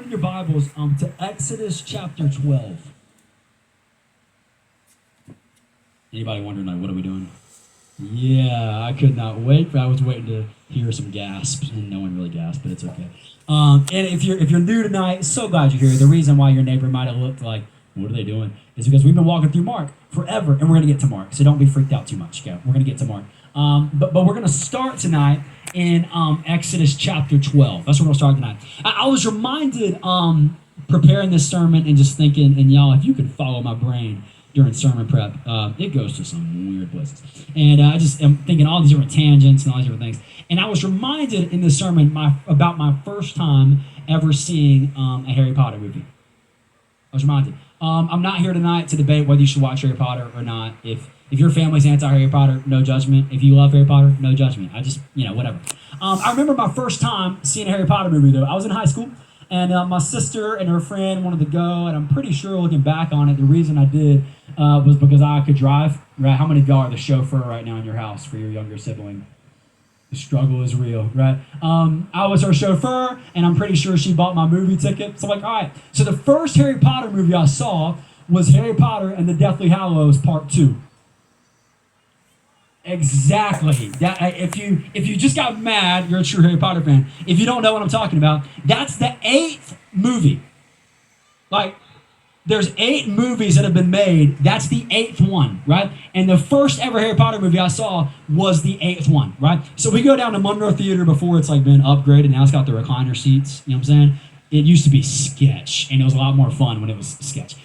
open your Bibles to Exodus chapter 12. Anybody wondering, like, what are we doing? Yeah, I could not wait, but I was waiting to hear some gasps, and no one really gasped, but it's okay. And if you're new tonight, so glad you're here. The reason why your neighbor might have looked like, what are they doing, is because we've been walking through Mark forever, and we're going to get to Mark, so don't be freaked out too much, okay? We're going to get to Mark. But we're going to start tonight in Exodus chapter 12. That's where we'll start tonight. I was reminded preparing this sermon and just thinking, and y'all, if you could follow my brain during sermon prep, it goes to some weird places. And I just am thinking all these different tangents and all these different things. And I was reminded in this sermon about my first time ever seeing a Harry Potter movie. I was reminded. I'm not here tonight to debate whether you should watch Harry Potter or not. If your family's anti-Harry Potter, no judgment. If you love Harry Potter, no judgment. I just, whatever. I remember my first time seeing a Harry Potter movie, though. I was in high school, and my sister and her friend wanted to go, and I'm pretty sure, looking back on it, the reason I did was because I could drive, right? How many of y'all are the chauffeur right now in your house for your younger sibling? The struggle is real, right? I was her chauffeur, and I'm pretty sure she bought my movie ticket. So I'm like, all right. So the first Harry Potter movie I saw was Harry Potter and the Deathly Hallows Part 2. Exactly. That if you just got mad, you're a true Harry Potter fan. If you don't know what I'm talking about, that's the 8th movie. Like, there's 8 movies that have been made. That's the 8th one, right? And the first ever Harry Potter movie I saw was the 8th one, right? So we go down to Monroe Theater before it's like been upgraded. Now it's got the recliner seats. You know what I'm saying? It used to be sketch, and it was a lot more fun when it was sketch.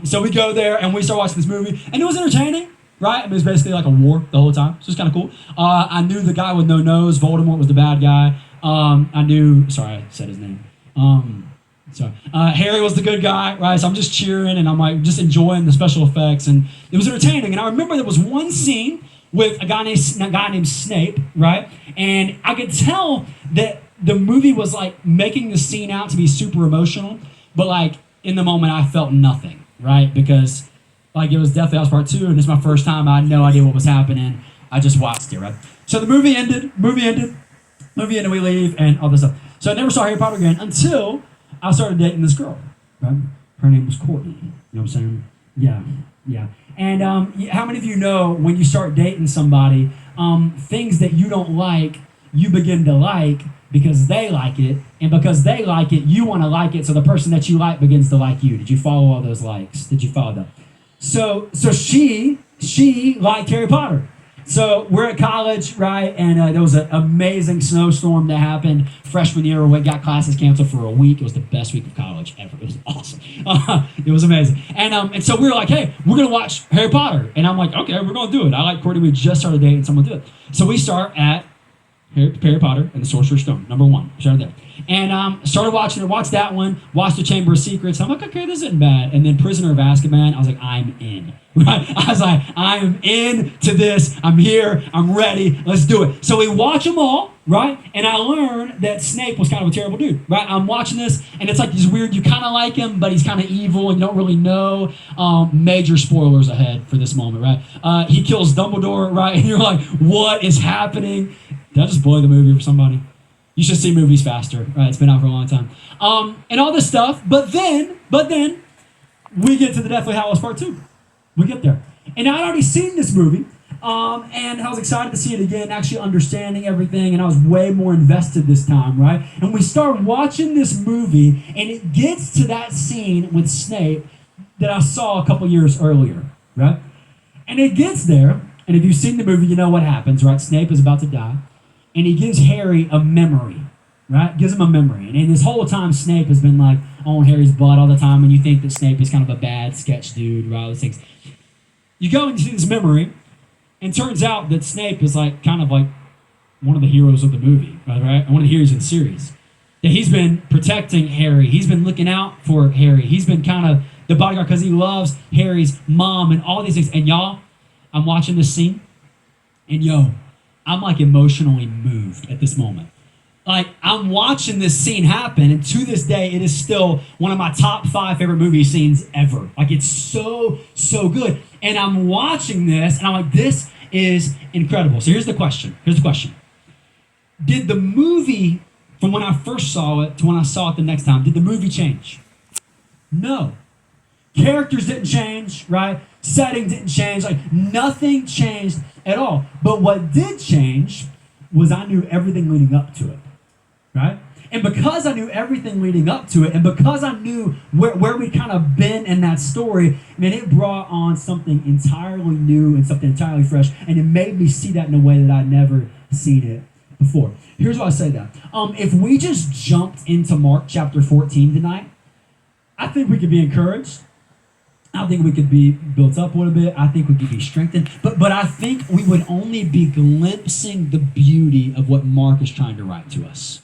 So we go there and we start watching this movie, and it was entertaining. Right? I mean, it was basically like a war the whole time. So it's kind of cool. I knew the guy with no nose, Voldemort, was the bad guy. Sorry, I said his name. Harry was the good guy, right? So I'm just cheering and I'm like just enjoying the special effects, and it was entertaining. And I remember there was one scene with a guy named Snape, right? And I could tell that the movie was like making the scene out to be super emotional, but like in the moment I felt nothing, right? Because like it was Deathly Hallows Part 2, and it's my first time. I had no idea what was happening. I just watched it, right? So the movie ended, we leave, and all this stuff. So I never saw Harry Potter again until I started dating this girl, right? Her name was Courtney. You know what I'm saying? Yeah. And how many of you know when you start dating somebody, things that you don't like, you begin to like because they like it, and because they like it, you want to like it, so the person that you like begins to like you. Did you follow all those likes? Did you follow that? So she liked Harry Potter. So we're at college, right? And there was an amazing snowstorm that happened freshman year. We got classes canceled for a week. It was the best week of college ever. It was awesome. It was amazing. And so we were like, hey, we're gonna watch Harry Potter. And I'm like, okay, we're gonna do it. I like Courtney. We just started dating someone to do it. So we start at Harry Potter and the Sorcerer's Stone, number 1. We started there. And started watching it, watched that one, watched The Chamber of Secrets. I'm like, okay, this isn't bad. And then Prisoner of Azkaban, I was like, I'm in. Right? I was like, I am in to this. I'm here. I'm ready. Let's do it. So we watch them all, right? And I learned that Snape was kind of a terrible dude, right? I'm watching this, and it's like this weird, you kind of like him, but he's kind of evil, and you don't really know. Major spoilers ahead for this moment, right? He kills Dumbledore, right? And you're like, what is happening? Did I just blow the movie for somebody? You should see movies faster, right? It's been out for a long time. And all this stuff, but then, we get to the Deathly Hallows Part 2. We get there. And I'd already seen this movie, and I was excited to see it again, actually understanding everything, and I was way more invested this time, right? And we start watching this movie, and it gets to that scene with Snape that I saw a couple years earlier, right? And it gets there, and if you've seen the movie, you know what happens, right? Snape is about to die. And he gives Harry a memory, right? Gives him a memory. And this whole time, Snape has been like on Harry's butt all the time, and you think that Snape is kind of a bad sketch dude, right? All those things. You go and you see this memory, and it turns out that Snape is like kind of like one of the heroes of the movie, right? One of the heroes of the series. That he's been protecting Harry. He's been looking out for Harry. He's been kind of the bodyguard because he loves Harry's mom and all these things. And y'all, I'm watching this scene, and I'm like emotionally moved at this moment. Like, I'm watching this scene happen, and to this day, it is still one of my top 5 favorite movie scenes ever. Like, it's so good. And I'm watching this, and I'm like, this is incredible. So here's the question. Did the movie from when I first saw it to when I saw it the next time? Did the movie change? No. Characters didn't change, right? Setting didn't change. Like nothing changed at all. But what did change was I knew everything leading up to it, right? And because I knew everything leading up to it, and because I knew where we'd kind of been in that story, man, it brought on something entirely new and something entirely fresh, and it made me see that in a way that I'd never seen it before. Here's why I say that. If we just jumped into Mark chapter 14 tonight, I think we could be encouraged. I think we could be built up a little bit. I think we could be strengthened. But I think we would only be glimpsing the beauty of what Mark is trying to write to us.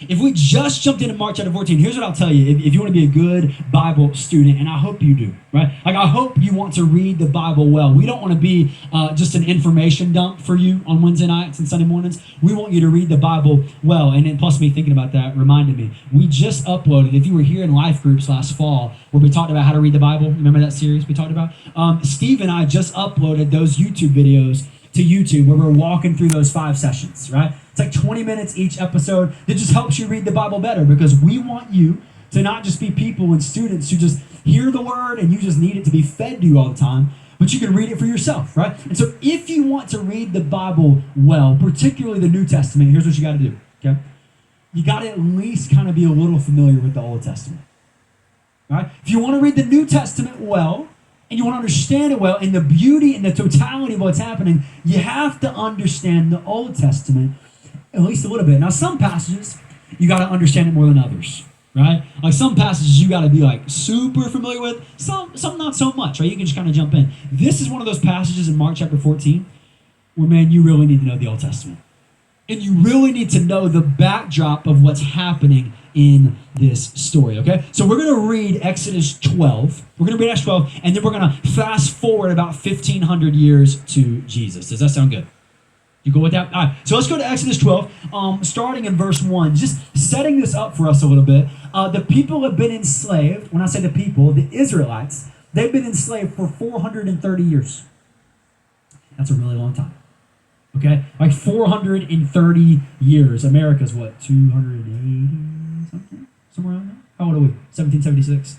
If we just jumped into Mark chapter 14, here's what I'll tell you. If you want to be a good Bible student, and I hope you do, right? Like, I hope you want to read the Bible well. We don't want to be just an information dump for you on Wednesday nights and Sunday mornings. We want you to read the Bible well. And then plus me thinking about that reminded me, we just uploaded, if you were here in life groups last fall, where we talked about how to read the Bible, remember that series we talked about? Steve and I just uploaded those YouTube videos to YouTube where we're walking through those 5 sessions, right? It's like 20 minutes each episode that just helps you read the Bible better, because we want you to not just be people and students who just hear the word and you just need it to be fed to you all the time, but you can read it for yourself, right? And so if you want to read the Bible well, particularly the New Testament, here's what you got to do, okay? You got to at least kind of be a little familiar with the Old Testament, right? If you want to read the New Testament well, and you want to understand it well, and the beauty and the totality of what's happening, you have to understand the Old Testament at least a little bit. Now, some passages, you got to understand it more than others, right? Like some passages you got to be like super familiar with, some not so much, right? You can just kind of jump in. This is one of those passages in Mark chapter 14 where, man, you really need to know the Old Testament. And you really need to know the backdrop of what's happening in this story, okay? So we're going to read Exodus 12. We're going to read Exodus 12, and then we're going to fast forward about 1,500 years to Jesus. Does that sound good? You go with that? All right, so let's go to Exodus 12, starting in verse 1. Just setting this up for us a little bit. The people have been enslaved. When I say the people, the Israelites, they've been enslaved for 430 years. That's a really long time. Okay? Like 430 years. America's what? 280 something? Somewhere around there? How old are we? 1776.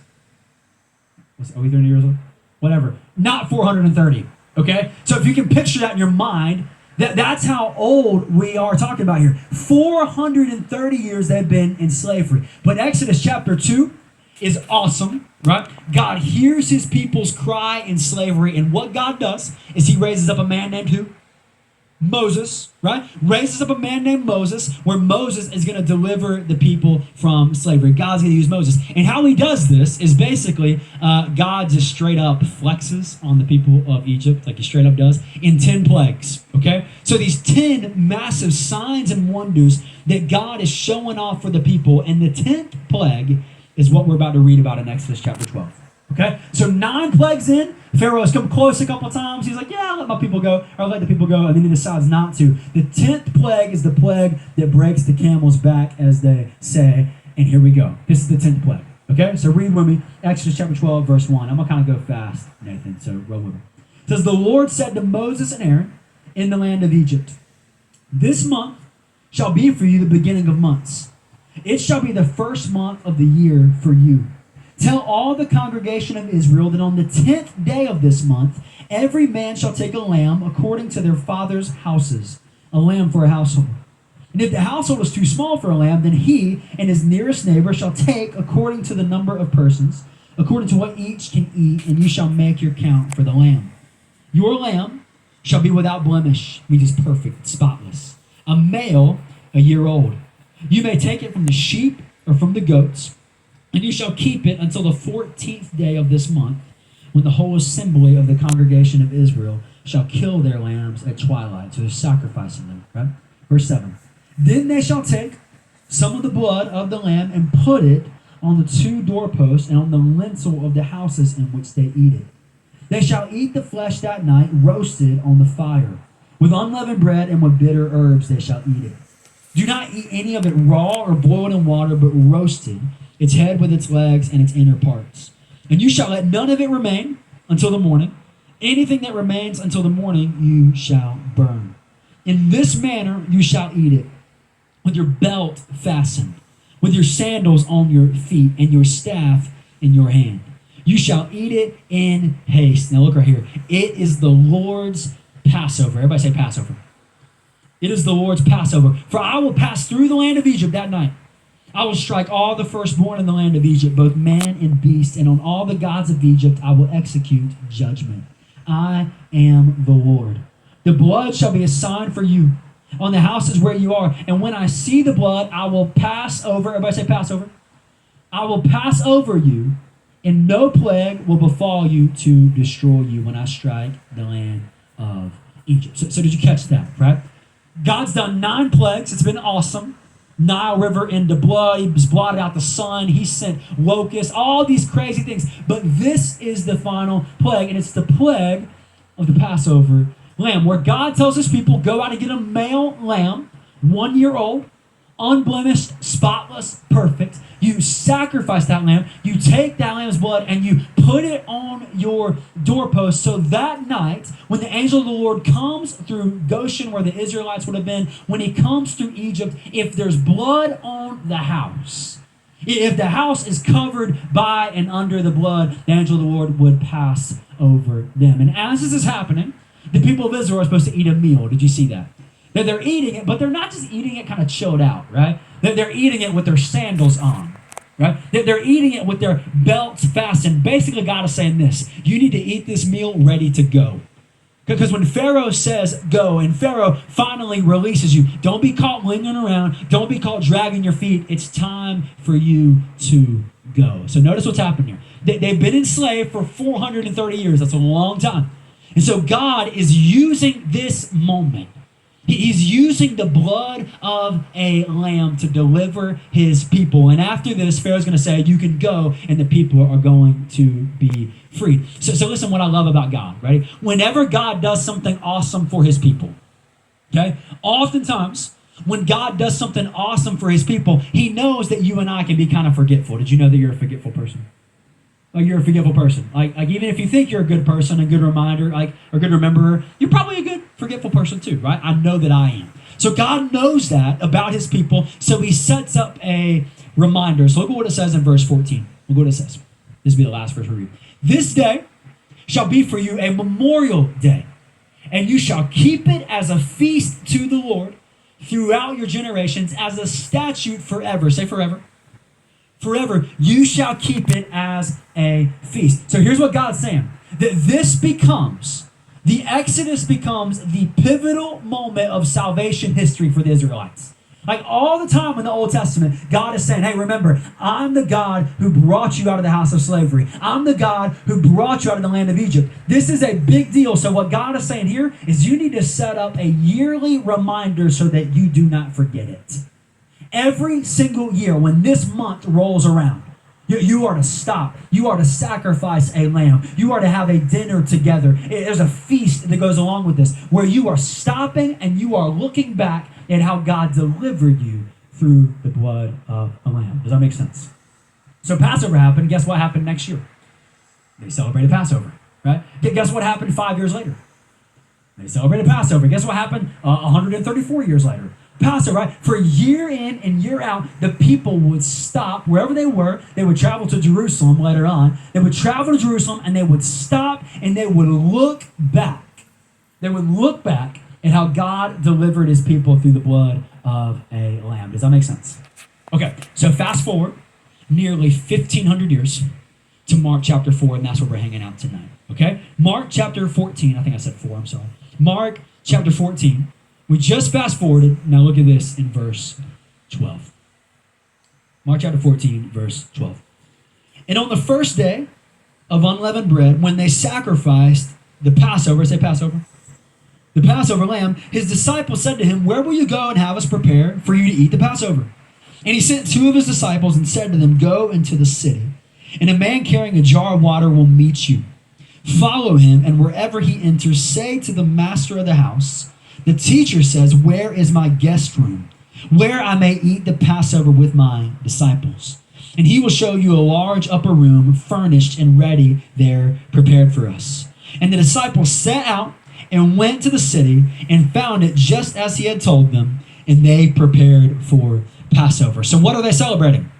Are we 30 years old? Whatever. Not 430. Okay? So if you can picture that in your mind, that's how old we are talking about here. 430 years they've been in slavery. But Exodus chapter 2 is awesome, right? God hears his people's cry in slavery, and what God does is he raises up a man named who? Moses, right? Raises up a man named Moses, where Moses is going to deliver the people from slavery. God's going to use Moses. And how he does this is basically God just straight up flexes on the people of Egypt, like he straight up does, in 10 plagues, okay? So these 10 massive signs and wonders that God is showing off for the people, and the 10th plague is what we're about to read about in Exodus chapter 12. Okay, so 9 plagues in, Pharaoh has come close a couple times. He's like, yeah, I'll let my people go, or I'll let the people go, and then he decides not to. The 10th plague is the plague that breaks the camel's back, as they say, and here we go. This is the 10th plague. Okay, so read with me, Exodus chapter 12, verse 1. I'm going to kind of go fast, Nathan, so roll with me. It says, the Lord said to Moses and Aaron in the land of Egypt, this month shall be for you the beginning of months. It shall be the first month of the year for you. Tell all the congregation of Israel that on the 10th day of this month, every man shall take a lamb according to their father's houses, a lamb for a household. And if the household is too small for a lamb, then he and his nearest neighbor shall take according to the number of persons, according to what each can eat, and you shall make your count for the lamb. Your lamb shall be without blemish, means it's perfect, spotless, a male, a year old. You may take it from the sheep or from the goats, and you shall keep it until the 14th day of this month, when the whole assembly of the congregation of Israel shall kill their lambs at twilight. So they're sacrificing them, right? Verse 7. Then they shall take some of the blood of the lamb and put it on the 2 doorposts and on the lintel of the houses in which they eat it. They shall eat the flesh that night, roasted on the fire. With unleavened bread and with bitter herbs they shall eat it. Do not eat any of it raw or boiled in water, but roasted, its head with its legs and its inner parts. And you shall let none of it remain until the morning. Anything that remains until the morning you shall burn. In this manner you shall eat it. with your belt fastened, with your sandals on your feet, and your staff in your hand. You shall eat it in haste. Now look right here. It is the Lord's Passover. Everybody say Passover. It is the Lord's Passover. For I will pass through the land of Egypt that night. I will strike all the firstborn in the land of Egypt, both man and beast, and on all the gods of Egypt I will execute judgment. I am the Lord. The blood shall be a sign for you on the houses where you are. And when I see the blood, I will pass over. Everybody say Passover. I will pass over you, and no plague will befall you to destroy you when I strike the land of Egypt. So did you catch that, right? God's done 9 plagues. It's been awesome. Nile River into blood. He's blotted out the sun. He sent locusts, all these crazy things. But this is the final plague, and it's the plague of the Passover lamb, where God tells his people, go out and get a male lamb, 1 year old, unblemished, spotless, perfect. You sacrifice that lamb. You take that lamb's blood and you put it on your doorpost. So that night, when the angel of the Lord comes through Goshen, where the Israelites would have been, when he comes through Egypt, if there's blood on the house, if the house is covered by and under the blood, the angel of the Lord would pass over them. And as this is happening, the people of Israel are supposed to eat a meal. Did you see that? That they're eating it, but they're not just eating it kind of chilled out, right? They're eating it with their sandals on, right? They're eating it with their belts fastened. Basically, God is saying this: you need to eat this meal ready to go. Because when Pharaoh says go, and Pharaoh finally releases you, don't be caught lingering around. Don't be caught dragging your feet. It's time for you to go. So notice what's happened here. They've been enslaved for 430 years. That's a long time. And so God is using this moment. He's using the blood of a lamb to deliver his people. And after this, Pharaoh's going to say, you can go, and the people are going to be freed. So listen what I love about God, right? Whenever God does something awesome for his people, okay? Oftentimes, when God does something awesome for his people, he knows that you and I can be kind of forgetful. Did you know that you're a forgetful person? Like, you're a forgetful person. Like even if you think you're a good person, a good reminder, or a good rememberer, you're probably a good forgetful person too, right? I know that I am. So God knows that about his people, so he sets up a reminder. So look at what it says in verse 14. Look what it says. This will be the last verse we read. This day shall be for you a memorial day, and you shall keep it as a feast to the Lord throughout your generations, as a statute forever. Say forever. Forever, you shall keep it as a feast. So here's what God's saying. That this becomes, the Exodus becomes the pivotal moment of salvation history for the Israelites. Like all the time in the Old Testament, God is saying, hey, remember, I'm the God who brought you out of the house of slavery. I'm the God who brought you out of the land of Egypt. This is a big deal. So what God is saying here is you need to set up a yearly reminder so that you do not forget it. Every single year when this month rolls around, you are to stop. You are to sacrifice a lamb. You are to have a dinner together. There's a feast that goes along with this where you are stopping and you are looking back at how God delivered you through the blood of a lamb. Does that make sense? So Passover happened. Guess what happened next year? They celebrated Passover, right? Guess what happened 5 years later? They celebrated Passover. Guess what happened 134 years later? Passover, right? For year in and year out, the people would stop wherever they were. They would travel to Jerusalem later on. They would travel to Jerusalem and they would stop and they would look back. They would look back at how God delivered his people through the blood of a lamb. Does that make sense? Okay, so fast forward nearly 1,500 years to Mark chapter 4, and that's where we're hanging out tonight. Okay? Mark chapter 14. I think I said 4, I'm sorry. Mark chapter 14. We just fast forwarded. Now look at this in verse 12. Mark chapter 14, verse 12. And on the first day of unleavened bread, when they sacrificed the Passover, say Passover, the Passover lamb, his disciples said to him, where will you go and have us prepare for you to eat the Passover? And he sent 2 of his disciples and said to them, go into the city, and a man carrying a jar of water will meet you. Follow him, and wherever he enters, say to the master of the house, the teacher says, where is my guest room, where I may eat the Passover with my disciples? And he will show you a large upper room, furnished and ready there, prepared for us. And the disciples set out and went to the city and found it just as he had told them. and they prepared for Passover. So what are they celebrating?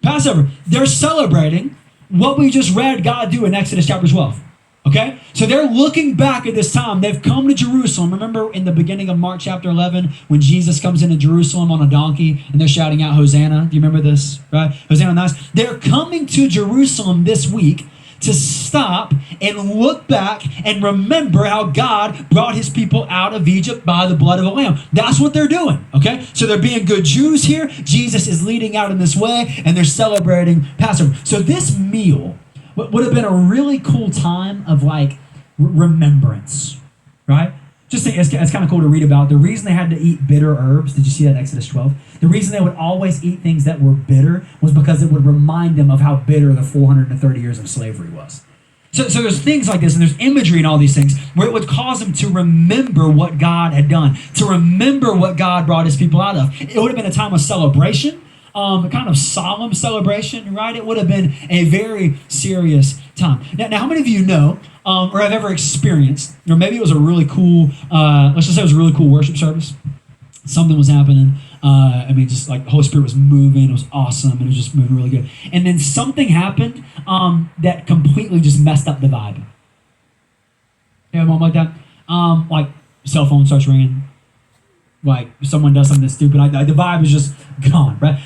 Passover. They're celebrating what we just read God do in Exodus chapter 12. Okay? So they're looking back at this time. They've come to Jerusalem. Remember in the beginning of Mark chapter 11 when Jesus comes into Jerusalem on a donkey and they're shouting out Hosanna? Do you remember this? Right? Hosanna on the highest. They're coming to Jerusalem this week to stop and look back and remember how God brought his people out of Egypt by the blood of a lamb. That's what they're doing, okay? So they're being good Jews here. Jesus is leading out in this way, and they're celebrating Passover. So this meal would have been a really cool time of like remembrance, right? Just think, it's kind of cool to read about. The reason they had to eat bitter herbs, did you see that in Exodus 12? The reason they would always eat things that were bitter was because it would remind them of how bitter the 430 years of slavery was. So there's things like this, and there's imagery in all these things where it would cause them to remember what God had done, to remember what God brought his people out of. It would have been a time of celebration, a kind of solemn celebration, right? It would have been a very serious time. Now how many of you know or have ever experienced, or maybe it was a really cool, let's just say it was a really cool worship service. Something was happening. Just like the Holy Spirit was moving. It was awesome. And it was just moving really good. And then something happened that completely just messed up the vibe. You have a moment like that? Like cell phone starts ringing. Like someone does something stupid. The vibe is just gone, right?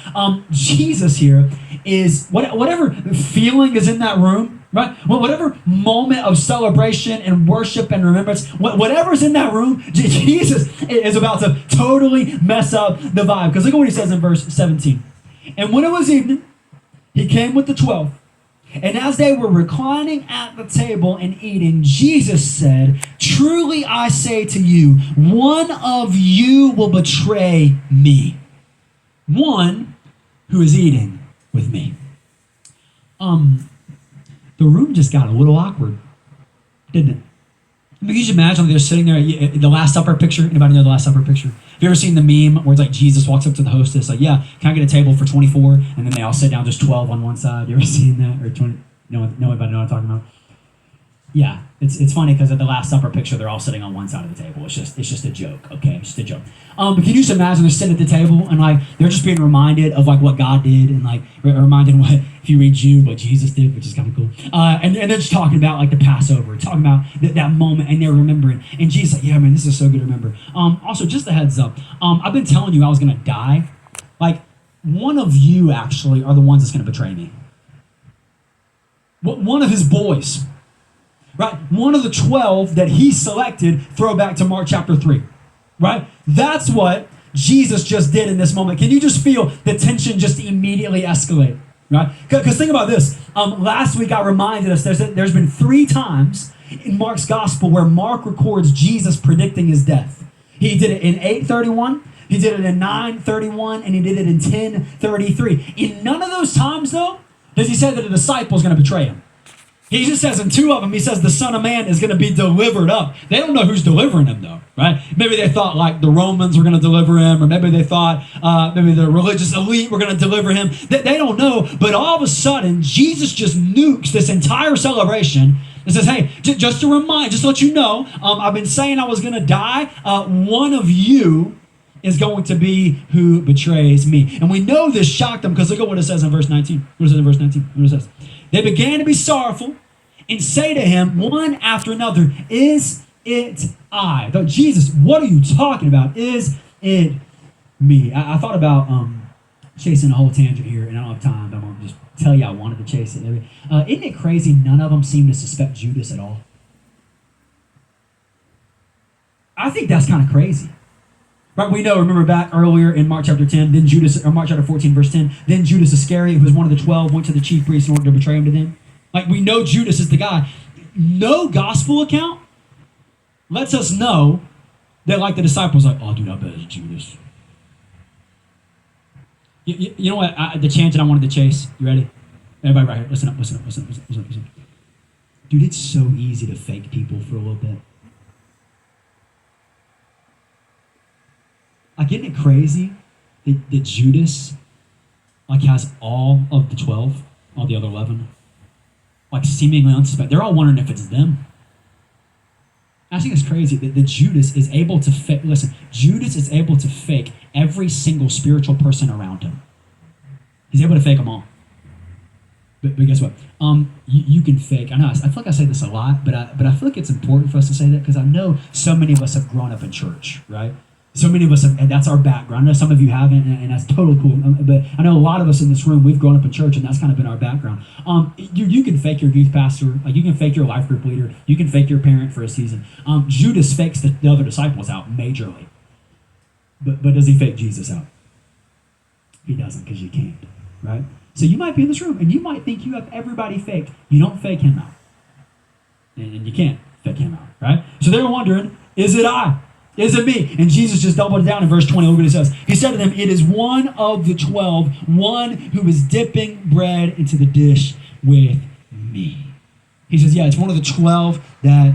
Jesus here is, whatever feeling is in that room, right? Whatever moment of celebration and worship and remembrance, whatever's in that room, Jesus is about to totally mess up the vibe. Because look at what he says in verse 17. And when it was evening, he came with the 12. And as they were reclining at the table and eating, Jesus said, "Truly I say to you, one of you will betray me. One who is eating with me." The room just got a little awkward, didn't it? I mean, you should imagine they're sitting there, the Last Supper picture. Anybody know the Last Supper picture? Have you ever seen the meme where it's like Jesus walks up to the hostess, like, "Yeah, can I get a table for 24?" And then they all sit down, just 12 on one side. You ever seen that? Or 20? No, nobody know what I'm talking about? Yeah, it's funny because at the Last Supper picture, they're all sitting on one side of the table. It's just a joke, okay? It's just a joke. But can you just imagine they're sitting at the table and like they're just being reminded of like what God did and like reminded what, if you read Jude, what Jesus did, which is kind of cool. And they're just talking about like the Passover, talking about that moment, and they're remembering. And Jesus like, "Yeah, man, this is so good to remember." Also, just a heads up, I've been telling you I was gonna die. Like one of you actually are the ones that's gonna betray me. One of his boys. Right? One of the 12 that he selected, throwback to Mark chapter 3. Right? That's what Jesus just did in this moment. Can you just feel the tension just immediately escalate? Right? Because think about this. Last week I reminded us there's been 3 times in Mark's gospel where Mark records Jesus predicting his death. He did it in 8:31, he did it in 9:31, and he did it in 10:33. In none of those times, though, does he say that a disciple is going to betray him. He just says in 2 of them, he says the Son of Man is going to be delivered up. They don't know who's delivering him, though, right? Maybe they thought like the Romans were going to deliver him, or maybe they thought maybe the religious elite were going to deliver him. They don't know, but all of a sudden, Jesus just nukes this entire celebration and says, "Hey, just to let you know, I've been saying I was going to die. One of you is going to be who betrays me." And we know this shocked them because look at what it says in verse 19. What is it in verse 19? What it says? "They began to be sorrowful and say to him one after another, 'Is it I?'" Though, Jesus, what are you talking about? Is it me? I thought about chasing a whole tangent here, and I don't have time, but I'm going to just tell you I wanted to chase it. Isn't it crazy none of them seem to suspect Judas at all? I think that's kind of crazy. Right, we know, remember back earlier in Mark chapter 10, then Judas, or Mark chapter 14, verse 10, then Judas Iscariot, who was one of the 12, went to the chief priests in order to betray him to them. Like, we know Judas is the guy. No gospel account lets us know that, like, the disciples like, "Oh, dude, I bet it's Judas." You know what? The tangent I wanted to chase. You ready? Everybody right here, listen up. Dude, it's so easy to fake people for a little bit. Like, isn't it crazy that Judas, like, has all of the 12, all the other 11, like, seemingly unsuspected? They're all wondering if it's them. I think it's crazy that Judas is able to fake. Listen, Judas is able to fake every single spiritual person around him. He's able to fake them all. But guess what? You can fake. I know. I feel like I say this a lot, but I feel like it's important for us to say that because I know so many of us have grown up in church, right? So many of us have, and that's our background. I know some of you haven't, and that's totally cool. But I know a lot of us in this room, we've grown up in church, and that's kind of been our background. You can fake your youth pastor, like you can fake your life group leader, you can fake your parent for a season. Judas fakes the other disciples out majorly, but does he fake Jesus out? He doesn't, because you can't, right? So you might be in this room, and you might think you have everybody faked. You don't fake him out, and you can't fake him out, right? So they're wondering, is it I? Is it me? And Jesus just doubled it down in verse 20. Look what he says. He said to them, it is one of the 12, one who is dipping bread into the dish with me. He says, yeah, it's one of the 12 that